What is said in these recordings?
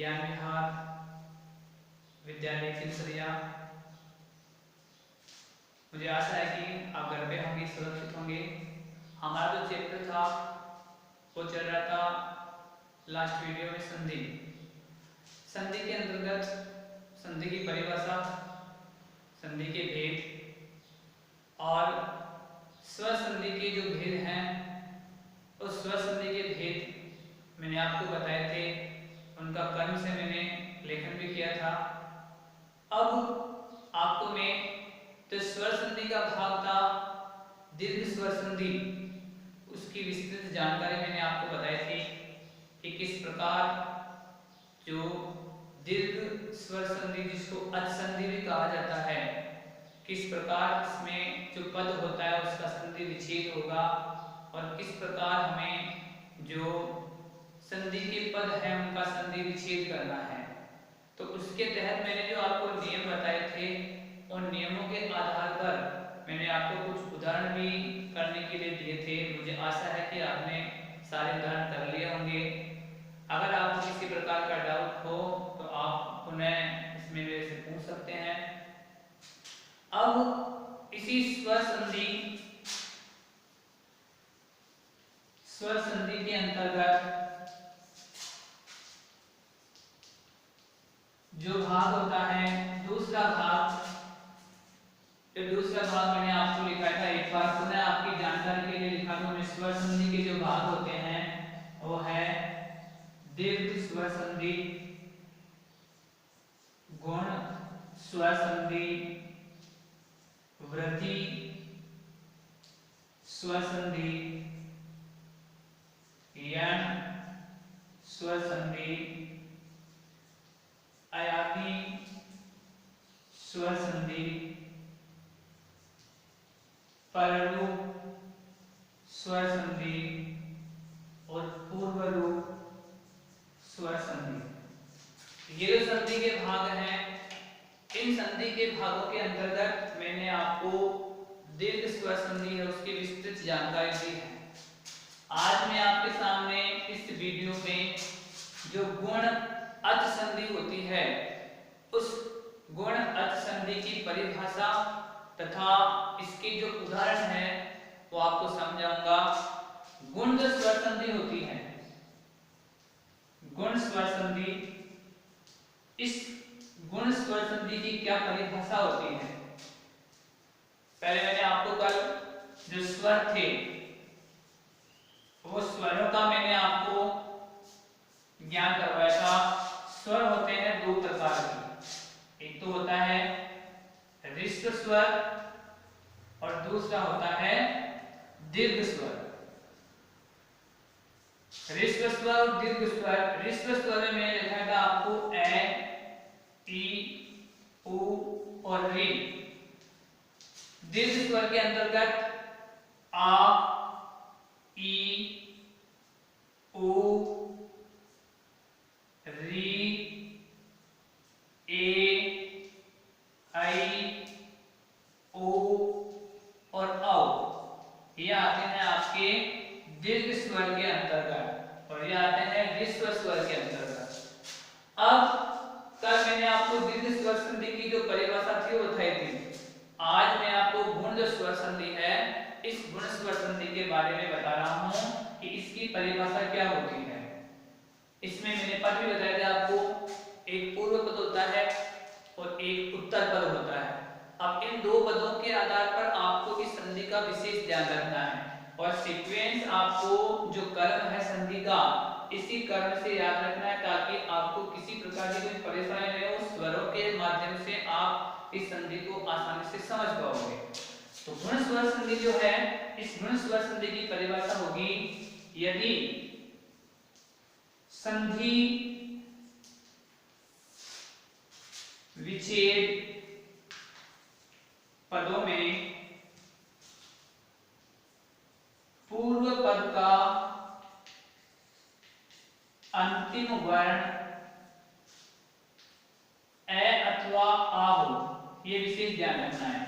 ज्ञान विहार विद्यालय चिलसरिया। मुझे आशा है कि आप घर पे होंगे, सुरक्षित होंगे। हमारा जो चैप्टर था वो चल रहा था लास्ट वीडियो में संधि। संधि के अंतर्गत संधि की परिभाषा, संधि के भेद और स्वसंधि के जो भेद हैं उस स्वसंधि के भेद मैंने आपको बताए थे, उनका क्रम से मैंने लेखन भी किया था। अब आपको मैं जो स्वर संधि का भाग था दीर्घ स्वर संधि, उसकी विस्तृत जानकारी मैंने आपको बताई थी कि किस प्रकार जो दीर्घ स्वर संधि जिसको अच संधि भी कहा जाता है, किस प्रकार इसमें जो पद होता है उसका संधि विच्छेद होगा और किस प्रकार हमें जो संधि के पद हैं उनका संधि विच्छेद करना है। तो उसके तहत मैंने जो आपको नियम बताए थे उन नियमों के आधार पर मैंने आपको कुछ उदाहरण भी करने के लिए दिए थे। मुझे आशा है कि आपने सारे उदाहरण कर लिए होंगे। अगर आपको किसी प्रकार का डाउट हो तो आप पुनः इसमें मेरे से पूछ सकते हैं। अब इसी स्वर संधि के अंतर्गत जो भाग होता है दूसरा भाग, तो दूसरा भाग मैंने आपको लिखा था, एक बार पुनः आपकी जानकारी के लिए लिखा था। स्वर संधि के जो भाग होते हैं वो है दीर्घ स्वर संधि, गुण स्वर संधि, वृद्धि स्वर संधि, यण स्वर संधि, आयामी स्वर संधि, पररूप स्वर संधि और पूर्वरूप स्वर संधि। ये जो संधि के भाग हैं, इन संधि के भागों के अंतर्गत मैंने आपको दीर्घ स्वर संधि है उसकी विस्तृत जानकारी दी है। आज मैं आपके सामने इस वीडियो में जो गुण अच संधि होती है उस गुण अच संधि की परिभाषा तथा इसके जो उदाहरण है वो आपको समझाऊंगा। गुण जो स्वर संधि होती है, गुण स्वर संधि, इस गुण स्वर संधि की क्या परिभाषा होती है। पहले मैंने आपको कल जो स्वर थे वो स्वरों का मैंने आपको ज्ञान करवाया था। स्वर होते हैं दो प्रकार के, एक तो होता है ह्रस्व स्वर और दूसरा होता है दीर्घ स्वर। ह्रस्व स्वर और दीर्घ स्वर। ह्रस्व स्वर में मैंने लिखा था आपको ए, ई, उ और री। दीर्घ स्वर के अंतर्गत आ, ई, उ, री, ए, आई, ओ और औ, ये आते हैं आपके दीर्घ स्वर के अंतर्गत और ये आते हैं ह्रस्व स्वर के अंतर्गत। अब कल मैंने आपको दीर्घ स्वर संधि की जो परिभाषा थी वो बताई थी। आज मैं आपको गुण जो स्वर संधि है इस गुण स्वर संधि के बारे में बता रहा हूं कि इसकी परिभाषा क्या होती है। इसमें मैंने पद भी बताया था आपको, एक पूर्व पद होता है और एक उत्तर पद होता है। अब इन दो पदों के आधार पर आपको इस संधि का विशेष ध्यान रखना है और सीक्वेंस आपको जो क्रम है संधि का इसी क्रम से याद रखना है ताकि आपको किसी प्रकार की कोई परेशानी नहीं हो। स्वरों के माध्यम से आप इस संधि को आसानी से समझ पाओगे। तो गुण स्वर संधि जो है, इस गुण स्वर संधि की परिभाषा होगी, यदि संधि विच्छेद पदों में पूर्व पद का अंतिम वर्ण ए अथवा आ हो, ये विशेष ध्यान रखना है।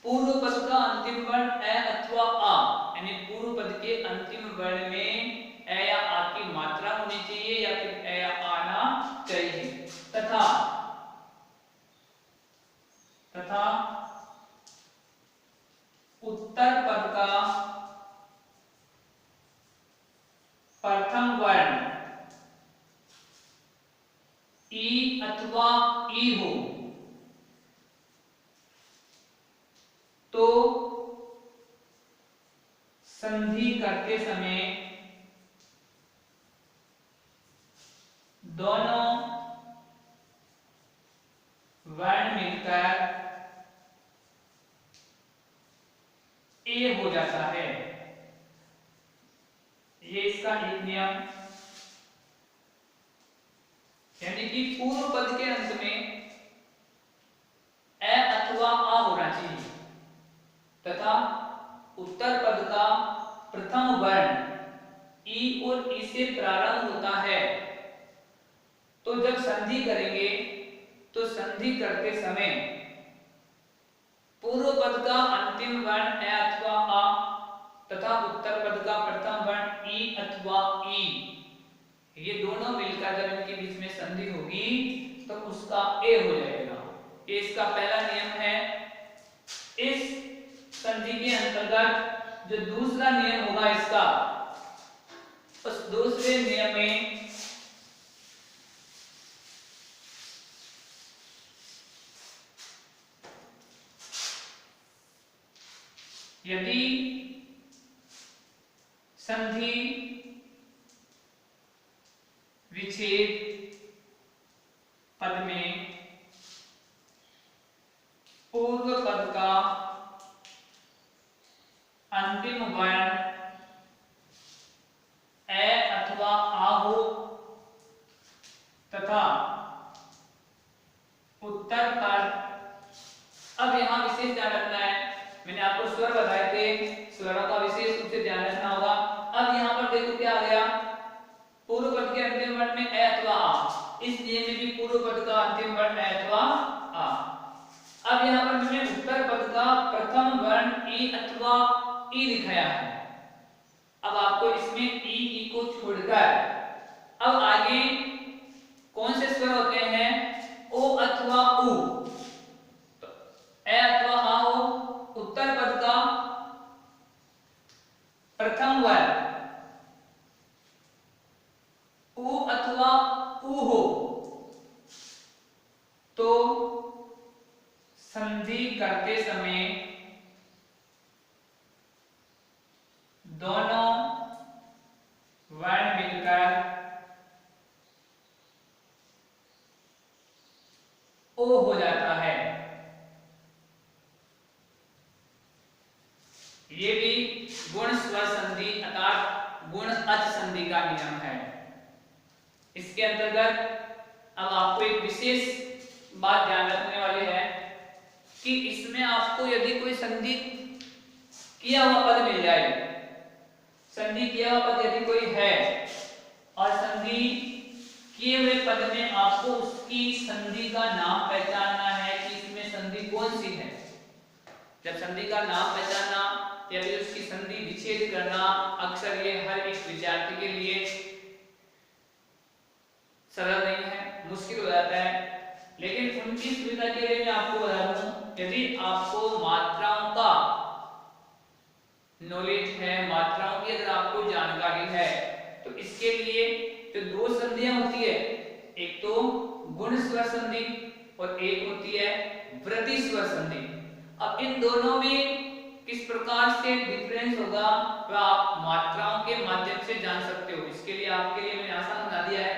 पूर्व पद का अंतिम वर्ण ए अथवा आ, यानी पूर्व पद के अंतिम वर्ण में ए या आ की मात्रा होनी चाहिए या फिर ए या आना चाहिए। तथा उत्तर पद का प्रथम वर्ण ई अथवा ई हो तो संधि करते समय दोनों वर्ण मिलकर ए हो जाता है। ये इसका एक नियम, यानी कि पूर्व पद के अंत में ए अथवा आ होना चाहिए तथा उत्तर पद का प्रथम वर्ण ई और ई से प्रारंभ होता है। तो जब संधि करेंगे तो संधि करते समय पूर्व पद का अंतिम वर्ण ए अथवा आ तथा उत्तर पद का प्रथम वर्ण ई अथवा ई, ये दोनों मिलकर जब इनके बीच में संधि होगी तो उसका ए हो जाएगा। ये इसका पहला नियम है। इस संधि के अंतर्गत जो दूसरा नियम होगा इसका, उस दूसरे नियम में यदि संधि विच्छेद पद में पूर्व पद का अंतिम वर्ण ए अथवा आ हो तथा उत्तर पद, अब यहां विशेष ध्यान रखना है, मैंने आपको स्वर बताए थे, स्वरों का विशेष रूप से ध्यान रखना होगा। अब यहाँ पर देखो क्या आ गया, पूर्व पद के अंतिम वर्ण में ए अथवा आ, इस नियम में भी पूर्व पद का अंतिम वर्ण ए अथवा आ। अब यहाँ पर मैंने उत्तर पद का प्रथम वर्ण ई अथवा ई दिखाया है। अब आपको इसमें ई को छोड़कर अब आगे कौन से स्वर होते हैं, ओ अथवा उ, तो ए अथवा आ हो, उत्तर पद का प्रथम वर्ण उ अथवा उ हो तो संधि करते समय दोनों वर्ण मिलकर ओ हो जाता है। ये भी गुण स्वर संधि अर्थात गुण अच संधि का नियम है। इसके अंतर्गत अब आपको एक विशेष बात ध्यान रखने वाली है कि इसमें आपको यदि कोई संधि किया हुआ पद मिल जाए, संधि किया हुआ पद यदि कोई है और संधि किए हुए पद में आपको उसकी संधि का नाम पहचानना है कि इसमें संधि कौन सी है। जब संधि का नाम पहचानना या फिर उसकी संधि विच्छेद करना अक्सर ये हर एक विद्यार्थी के लिए सरल नहीं है, मुश्किल हो जाता है। लेकिन उनकी सुविधा के लिए मैं आपको बता दूं, यदि आपको मात्राओं का नॉलेज है, मात्राओं की अगर आपको जानकारी है, तो इसके लिए जो दो संधियां होती है, एक तो गुण स्वर संधि और एक होती है वृद्धि स्वर संधि। अब इन दोनों में किस प्रकार से डिफरेंस होगा वह आप मात्राओं के माध्यम से जान सकते हो। इसके लिए आपके लिए मैंने आसान बना दिया है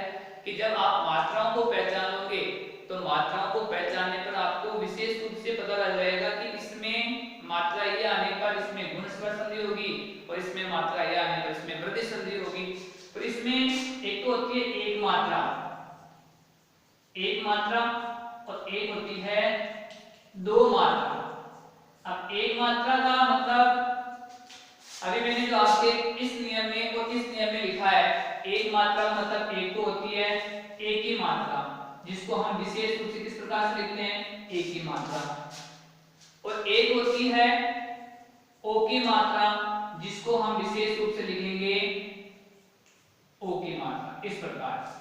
कि जब आप मात्राओं को पहचानोगे तो मात्राओं को पहचानने पर आपको विशेष रूप से पता लग जाएगा कि इसमें मात्रा ये आने पर इसमें गुण स्वर संधि होगी और इसमें मात्रा ये आने पर इसमें वृद्धि संधि होगी। तो इसमें एक तो होती है एक मात्रा और एक होती है दो मात्रा। अब एक मात्रा का मतलब अभी मैंने जो आपके इस नियम में और इस नियम में लिखा है, एक मात्रा मतलब एक तो होती है एक ही मात्रा, जिसको हम विशेष रूप से किस प्रकार से लिखते हैं, एक ही मात्रा, और एक होती है ओ की मात्रा, जिसको हम विशेष रूप से लिखेंगे ओ की मात्रा। इस प्रकार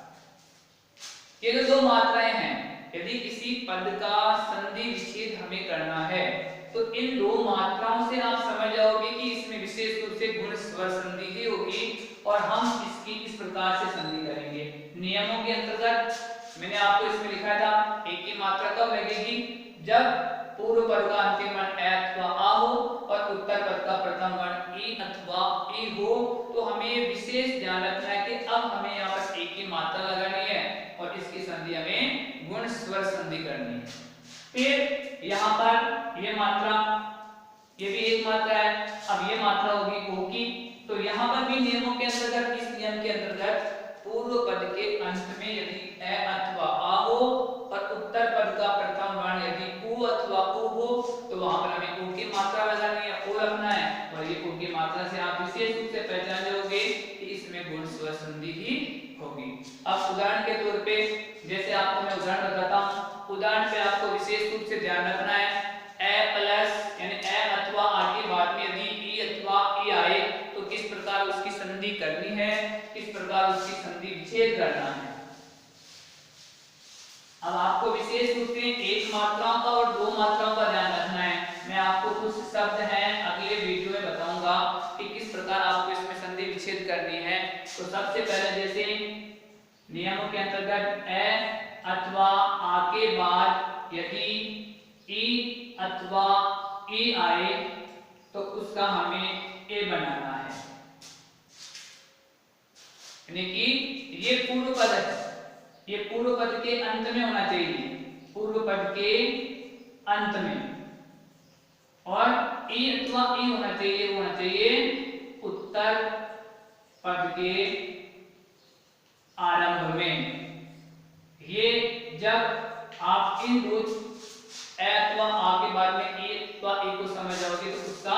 ये जो दो मात्राएं हैं, यदि किसी पद का संधि विच्छेद हमें करना है तो इन दो मात्राओं से आप समझ जाओगे कि इसमें विशेष रूप से गुण स्वर संधि ही होगी और हम इसकी इस प्रकार से संधि करेंगे। नियमों के अंतर्गत मैंने आपको इसमें लिखा था एक की मात्रा कब लगेगी जब पूर्व पद का अंतिम वर्ण ए अथवा आ हो और उत्तर पद का प्रथम वर्ण ई अथवा ई हो। तो हमें ये विशेष ध्यान रखना है कि अब हमें यहाँ पर एक की मात्रा लगानी है और इसकी संधि हमें गुण स्वर संधि करनी है। फिर यहाँ पर ये मात्रा, ये भी एक मात्रा है, अब ये मात्रा होगी ओ की। तो यहाँ पर भी नियमों के अंतर्गत, इस नियम के अंतर्गत पूर्व पद के अंत में यदि ए अथवा आ हो और उत्तर पद का प्रथम वर्ण यदि उ अथवा उ हो तो वहां पर हमें उ की मात्रा लगानी है, ओ रखना है और ये उ की मात्रा से आप विशेष रूप से पहचान जाओगे कि इसमें गुण स्वर संधि ही होगी। अब उदाहरण के तौर पे जैसे आपको मैं उदाहरण बताता हूं, उदाहरण पे आपको विशेष रूप से ध्यान रखना है ए प्लस यानी ए अथवा आ के बाद में यदि ई अथवा ई आए तो किस प्रकार उसकी संधि करनी है, किस प्रकार उसकी संधि विच्छेद करना है। अब आपको विशेष रूप से एक मात्राओं का और दो मात्राओं का ध्यान रखना है। मैं आपको कुछ शब्द हैं अगले वीडियो में बताऊंगा कि किस प्रकार आपको इसमें संधि विच्छेद करनी है। तो सबसे पहले जैसे नियमों के अंतर्गत ए अथवा आ के बाद यदि ई अथवा ई आए तो उसका हमें ए बनाना है, यानी कि ये पूर्व पद है, ये पूर्व पद के अंत में होना चाहिए, पूर्व पद के अंत में, और ई अथवा ई होना चाहिए, होना चाहिए उत्तर पद के आरंभ में। ये जब आप इन दो ए अथवा आ के बाद में ए अथवा ए को समझ जाओगे तो उसका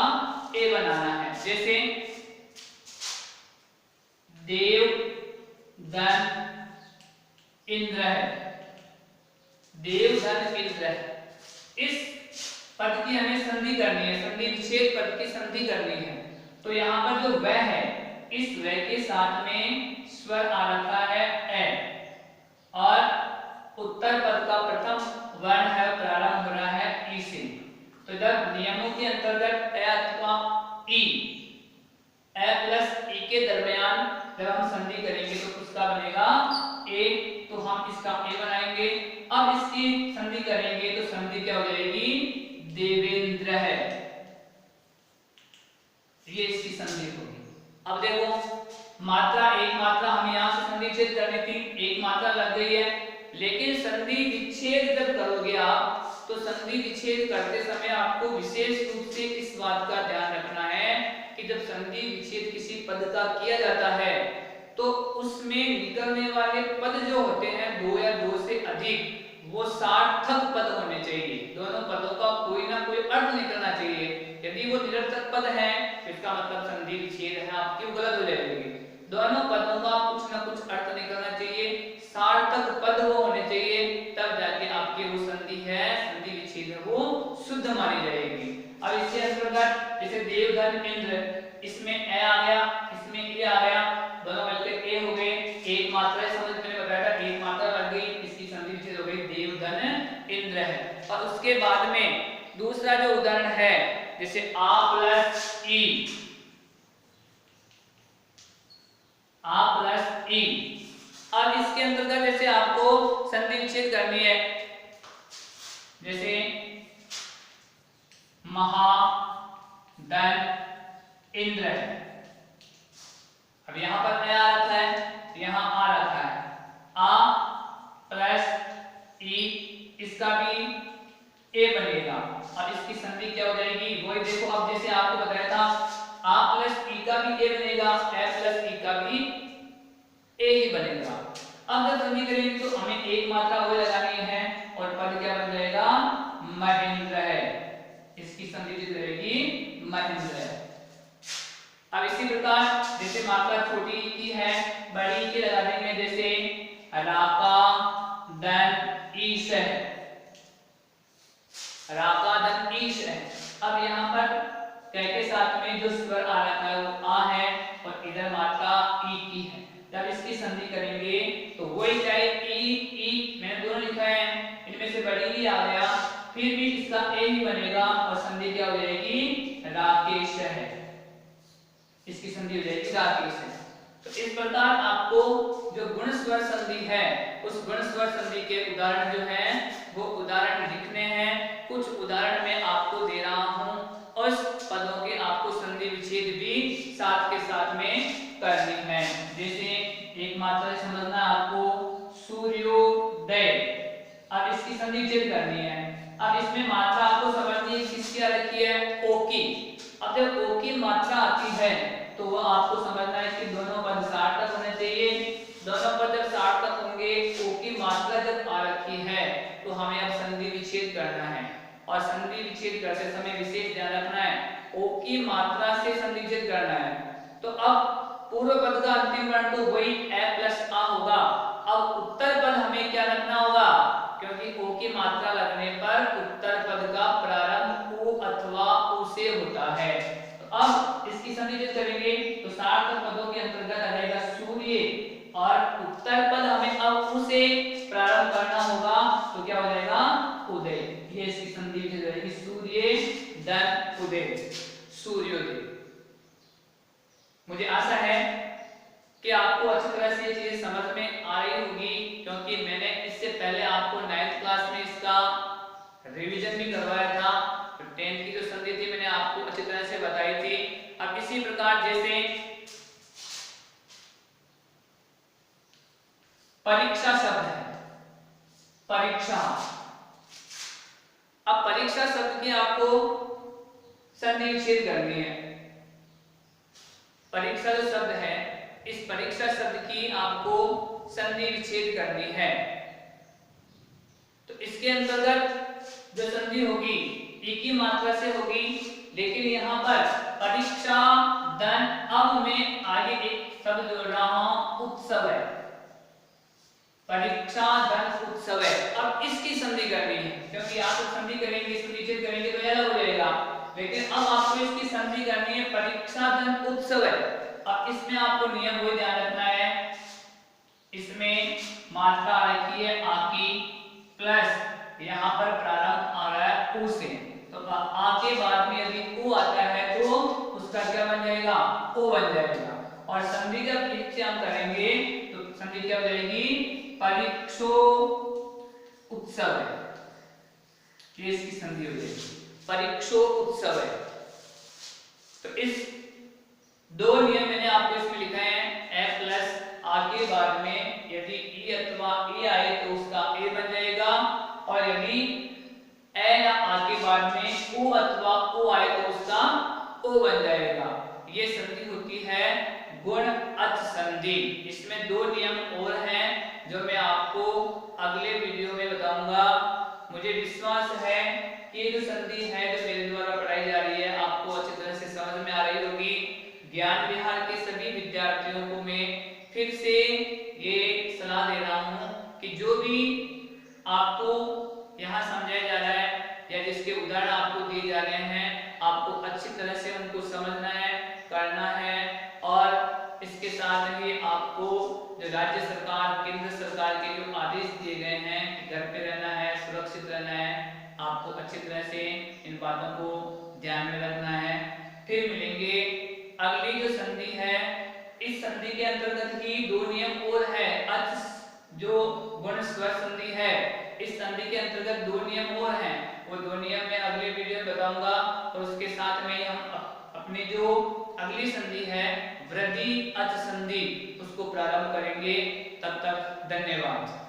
ए बनाना है। जैसे देव धन इंद्र है, देव धन इंद्र है, इस पद की हमें संधि करनी है, संधि विच्छेद पद की संधि करनी है। तो यहाँ पर जो वह है, इस वह के साथ में स्वर आ रखा है ए और उत्तर पद का प्रथम वर्ण है, प्रारंभ हो रहा है ई से। तो जब नियमों के अंतर्गत ए अथवा ई, ए प्लस ई के दरमियान जब हम संधि करेंगे तो उसका बनेगा ए, तो हम इसका ए बनाएंगे। अब इसकी संधि करेंगे तो संधि क्या हो जाएगी, देवेंद्र है, ये इसकी संधि होगी। अब देखो मात्रा, एक मात्रा हमें यहाँ से संधि विच्छेद करनी थी, एक मात्रा लग गई है, लेकिन संधि विच्छेद जब करोगे आप तो संधि विच्छेद करते समय आपको विशेष रूप से इस बात का ध्यान रखना है कि जब संधि विच्छेद किसी पद का किया जाता है तो उसमें निकलने वाले पद जो होते हैं दो या दो से अधिक, वो सार्थक पद होने चाहिए। दोनों पदों का कोई ना कोई अर्थ निकलना चाहिए। यदि वो निरर्थक पद है इसका मतलब संधि विच्छेद है आपकी, वो गलत हो जाएगी। दोनों पदों का कुछ ना कुछ अर्थ निकलना चाहिए, सार्थक पद वो होने चाहिए, तब जाके आपकी वो संधि है, संधि विच्छेद है वो शुद्ध मानी जाएगी। अब इसके अंतर्गत जैसे देवधन इंद्र, इसमें ए आ गया, इसमें ए आ गया, दोनों मिलकर ए हो गए, एक मात्रा समझ मैंने बताया था, एक मात्रा लग गई, इसकी संधि विच्छेद हो गई, देवधन इंद्र है। और उसके बाद में दूसरा जो उदाहरण है जैसे आ प्लस ई, आ प्लस ई। अब इसके अंतर्गत जैसे आपको संधि विच्छेद करनी है, जैसे महा धन इंद्र है। अब यहां पर ए आ रखा है, यहां आ रखा है, आ प्लस ई, इसका भी ए बनेगा और इसकी संधि क्या हो जाएगी, वही देखो। अब जैसे आपको बताया था आ प्लस ई का भी ए बनेगा, ए प्लस ई का भी ए ही बनेगा। अब जब संधि करेंगे तो हमें एक मात्रा और लगानी है और पद क्या बन जाएगा, महेंद्र है, इसकी संधि रहेगी महेंद्र है। अब इसी प्रकार जैसे मात्रा छोटी की है, बड़ी की लगा देंगे, जैसे राका धन ईश है, राका धन ईश है। अब यहाँ पर कै के साथ में जो स्वर आ रहा है वो आ है और इधर मात्रा ई की है। जब इसकी संधि करेंगे तो वही चाहे ई ई मैंने दोनों लिखा है, इन राकेश है, इसकी संधि हो जाएगी राकेश है। तो इस प्रकार आपको जो गुण स्वर संधि है उस गुण स्वर संधि के उदाहरण जो है वो उदाहरण लिखने हैं। कुछ उदाहरण मैं आपको दे रहा हूं और उस पदों के आपको संधि विच्छेद भी साथ के साथ में करनी है। जैसे एक मात्रा समझना आपको सूर्योदय, अब इसकी संधि विच्छेद करनी है। अब इसमें मात्रा आपको समझनी है किसकी आ रखी है, ओ की। अब जब ओ की मात्रा आती है तो वो आपको समझना है कि दोनों पद सार्थक होने चाहिए। दोनों पद जब सार्थक होंगे, ओ की मात्रा जब आ रखी है तो हमें अब संधि विच्छेद करना है। और संधि विच्छेद करते समय विशेष ध्यान रखना है, ओ की मात्रा से संधि विच्छेद करना है। तो अब पूर्व पद का अंतिम वर्ण तो वही ए प्लस आ होगा। अब उत्तर पद हमें क्या रखना होगा, क्योंकि ओ की मात्रा लगने पर उत्तर पद का प्रारंभ उ अथवा उ से होता है। तो अब इसकी संधि विच्छेद करेंगे तो सार्थक पदों के अंतर्गत आ जाएगा सूर्य, और उत्तर पद हमें अब उ से प्रारंभ करना होगा तो क्या हो जाएगा, उदय। ये इसकी संधि विच्छेद हो जाएगी, सूर्य धन उदय, सूर्योदय। मुझे आशा है कि आपको अच्छी तरह से ये चीजें समझ में आ रही होगी, क्योंकि मैंने इससे पहले आपको 9th क्लास में इसका रिवीजन भी करवाया था। तो 10th की जो संधि थी मैंने आपको अच्छी तरह से बताई थी। अब इसी प्रकार जैसे परीक्षा शब्द है, परीक्षा, अब परीक्षा शब्द की आपको संधि विच्छेद करनी है। परीक्षा जो शब्द है, इस परीक्षा शब्द की आपको संधि विच्छेद करनी है। तो इसके अंतर्गत जो संधि होगी ई की मात्रा से होगी, लेकिन यहाँ पर परीक्षा धन, अब मैं आगे एक शब्द जोड़ रहा हूं, उत्सव है, परीक्षा धन उत्सव है। अब इसकी संधि करनी है, क्योंकि आप संधि करेंगे, इसको विच्छेद करेंगे तो अलग हो जाएगा, लेकिन अब आपको इसकी संधि करनी है, परीक्षा धन उत्सव है। अब इसमें आपको नियम वो ध्यान रखना है, इसमें मात्रा आ रखी है आ की, प्लस यहाँ पर प्रारंभ आ रहा है उ से, तो आ के बाद में यदि उ आता है तो उसका क्या बन जाएगा, ओ बन जाएगा। और संधि जब इससे हम करेंगे तो संधि क्या हो जाएगी, परीक्षो उत्सव है, ये इसकी संधि हो जाएगी, परीक्षो उत्सव है। तो इस दो नियम मैंने आपको इसमें लिखा है, ए प्लस आगे बाद में यदि ई अथवा ए आए तो उसका ए बन जाएगा, और यदि ए या आगे बाद में उ अथवा ओ आए तो उसका ओ बन जाएगा। ये संधि होती है गुण अच संधि। इसमें दो नियम और हैं जो मैं आपको अगले वीडियो में बताऊंगा। मुझे विश्वास है कि ये जो संधि है जो मेरे द्वारा पढ़ाई जा रही है आपको अच्छी तरह से समझ में आ रही होगी। ज्ञान विहार के सभी विद्यार्थियों को मैं फिर से ये सलाह दे रहा हूँ कि जो भी आपको यहाँ समझाया जा रहा है या जिसके उदाहरण आपको दिए जा रहे हैं, आपको अच्छी तरह से उनको समझना है, करना है। और इसके साथ ही आपको जो राज्य सरकार, केंद्र सरकार के जो आदेश दिए गए हैं कि घर पे रहना है, सुरक्षित रहना है, आपको अच्छी तरह से इन बातों को ध्यान में रखना है। फिर मिलेंगे अगली जो संधि है, इस संधि के अंतर्गत ही दो नियम और है। अच जो गुण स्वर संधि है, इस संधि के अंतर्गत दो नियम और हैं, वो दो नियम मैं अगले वीडियो में बताऊंगा। और उसके साथ में हम अपनी जो अगली संधि है वृद्धि अच संधि उसको प्रारंभ करेंगे। तब तक धन्यवाद।